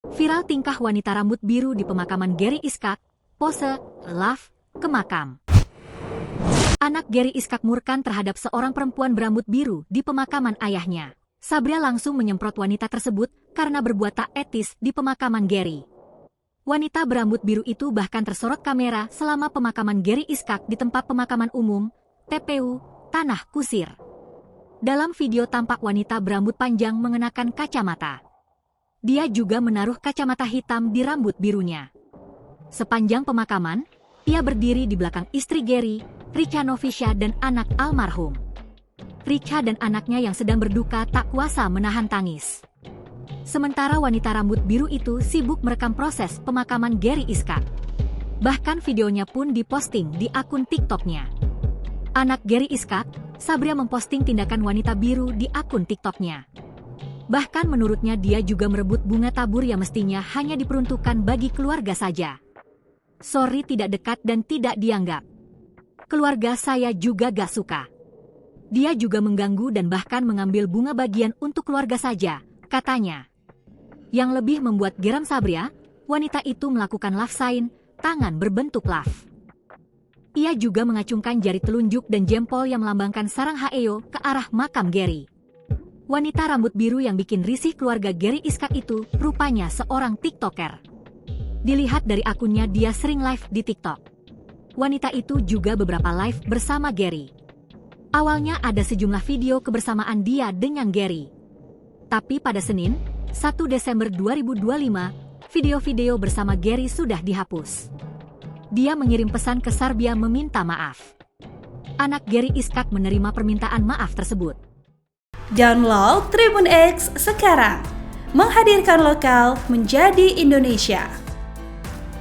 Viral tingkah wanita rambut biru di pemakaman Gary Iskak, pose, love, ke makam. Anak Gary Iskak murkan terhadap seorang perempuan berambut biru di pemakaman ayahnya. Sabria langsung menyemprot wanita tersebut karena berbuat tak etis di pemakaman Gary. Wanita berambut biru itu bahkan tersorot kamera selama pemakaman Gary Iskak di tempat pemakaman umum, TPU, Tanah Kusir. Dalam video tampak wanita berambut panjang mengenakan kacamata. Dia juga menaruh kacamata hitam di rambut birunya. Sepanjang pemakaman, ia berdiri di belakang istri Gary, Richa Novisha dan anak almarhum. Richa dan anaknya yang sedang berduka tak kuasa menahan tangis. Sementara wanita rambut biru itu sibuk merekam proses pemakaman Gary Iskak. Bahkan videonya pun diposting di akun TikTok-nya. Anak Gary Iskak, Sabria memposting tindakan wanita biru di akun TikTok-nya. Bahkan menurutnya dia juga merebut bunga tabur yang mestinya hanya diperuntukkan bagi keluarga saja. Sorry tidak dekat dan tidak dianggap. Keluarga saya juga gak suka. Dia juga mengganggu dan bahkan mengambil bunga bagian untuk keluarga saja, katanya. Yang lebih membuat geram Sabria, wanita itu melakukan love sign, tangan berbentuk love. Ia juga mengacungkan jari telunjuk dan jempol yang melambangkan sarang Haeyo ke arah makam Gary. Wanita rambut biru yang bikin risih keluarga Gary Iskak itu rupanya seorang TikToker. Dilihat dari akunnya dia sering live di TikTok. Wanita itu juga beberapa live bersama Gary. Awalnya ada sejumlah video kebersamaan dia dengan Gary. Tapi pada Senin, 1 Desember 2025, video-video bersama Gary sudah dihapus. Dia mengirim pesan ke Sabria meminta maaf. Anak Gary Iskak menerima permintaan maaf tersebut. Download Tribun X sekarang, menghadirkan lokal menjadi Indonesia.